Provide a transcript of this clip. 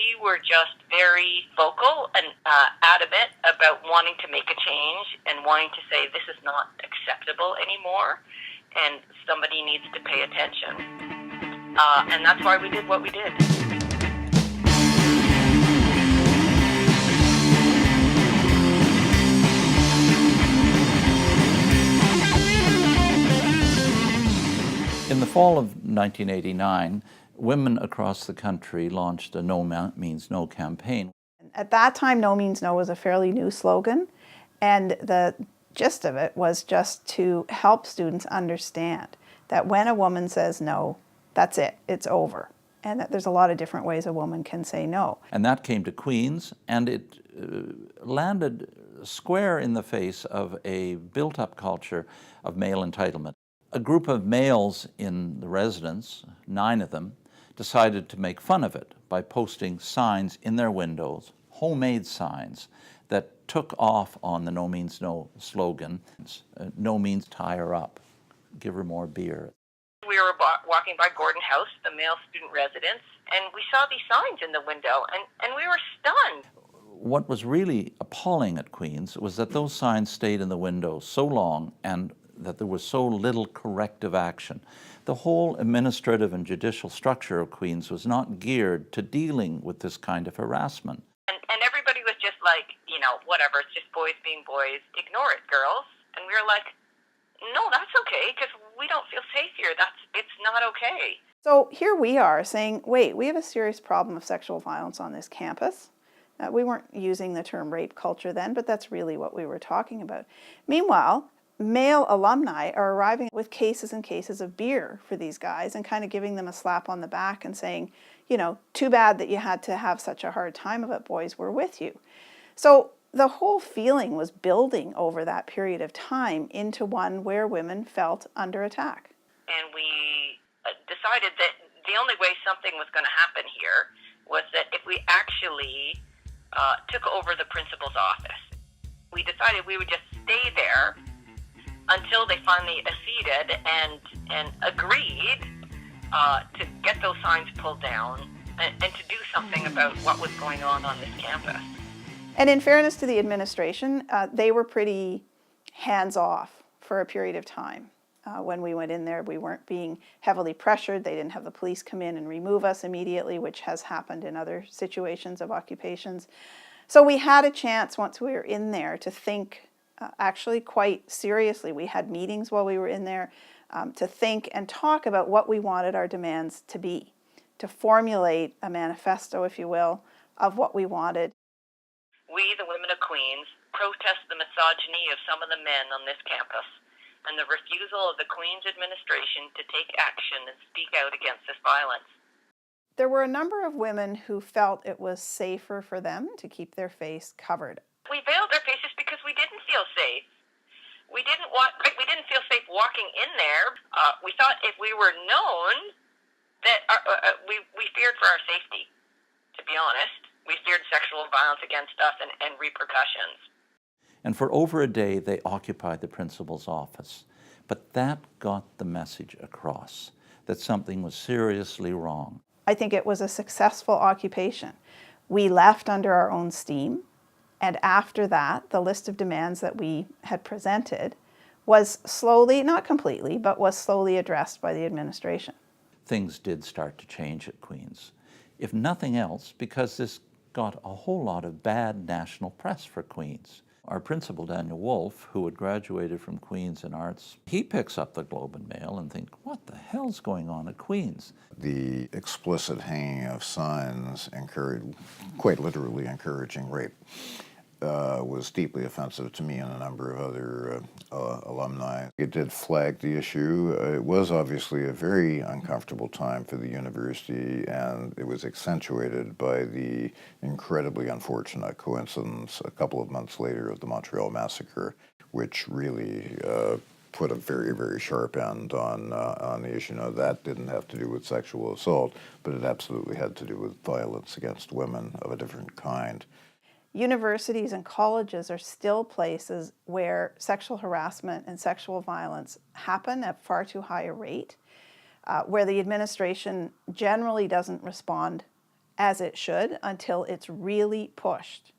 we were just very vocal and adamant about wanting to make a change and wanting to say this is not acceptable anymore and somebody needs to pay attention. And that's why we did what we did. In the fall of 1989, women across the country launched a No Means No campaign. At that time, No Means No was a fairly new slogan, and the gist of it was just to help students understand that when a woman says no, that's it, it's over, and that there's a lot of different ways a woman can say no. And that came to Queen's, and it landed square in the face of a built-up culture of male entitlement. A group of males in the residence, 9 of them, decided to make fun of it by posting signs in their windows, homemade signs, that took off on the No Means No slogan. No means tie her up, give her more beer. We were walking by Gordon House, the male student residence, and we saw these signs in the window, and we were stunned. What was really appalling at Queen's was that those signs stayed in the window so long and that there was so little corrective action. The whole administrative and judicial structure of Queen's was not geared to dealing with this kind of harassment. And everybody was just like, you know, whatever, it's just boys being boys, ignore it, girls. And we were like, no, that's okay, because we don't feel safe here. It's not okay. So here we are saying, wait, we have a serious problem of sexual violence on this campus. We weren't using the term rape culture then, but that's really what we were talking about. Meanwhile, male alumni are arriving with cases and cases of beer for these guys and kind of giving them a slap on the back and saying, you know, too bad that you had to have such a hard time of it, boys, we're with you. So the whole feeling was building over that period of time into one where women felt under attack. And we decided that the only way something was going to happen here was that if we actually took over the principal's office. We decided we would just stay there until they finally acceded and agreed to get those signs pulled down and to do something about what was going on this campus. And in fairness to the administration, they were pretty hands-off for a period of time. When we went in there, we weren't being heavily pressured. They didn't have the police come in and remove us immediately, which has happened in other situations of occupations. So we had a chance once we were in there to think actually quite seriously. We had meetings while we were in there to think and talk about what we wanted our demands to be, to formulate a manifesto, if you will, of what we wanted. We, the women of Queen's, protest the misogyny of some of the men on this campus and the refusal of the Queen's administration to take action and speak out against this violence. There were a number of women who felt it was safer for them to keep their face covered. We veiled our faces because we didn't feel safe. We didn't feel safe walking in there. We thought if we were known that we feared for our safety, to be honest. We feared sexual violence against us and repercussions. And for over a day, they occupied the principal's office. But that got the message across, that something was seriously wrong. I think it was a successful occupation. We left under our own steam, and after that, the list of demands that we had presented was slowly, not completely, but was slowly addressed by the administration. Things did start to change at Queen's. If nothing else, because this got a whole lot of bad national press for Queen's. Our principal, Daniel Wolfe, who had graduated from Queen's in arts, he picks up the Globe and Mail and thinks, what the hell's going on at Queen's? The explicit hanging of signs, quite literally encouraging rape, was deeply offensive to me and a number of other alumni. It did flag the issue. It was obviously a very uncomfortable time for the university, and it was accentuated by the incredibly unfortunate coincidence a couple of months later of the Montreal massacre, which really put a very, very sharp end on the issue. Now, that didn't have to do with sexual assault, but it absolutely had to do with violence against women of a different kind. Universities and colleges are still places where sexual harassment and sexual violence happen at far too high a rate, where the administration generally doesn't respond as it should until it's really pushed.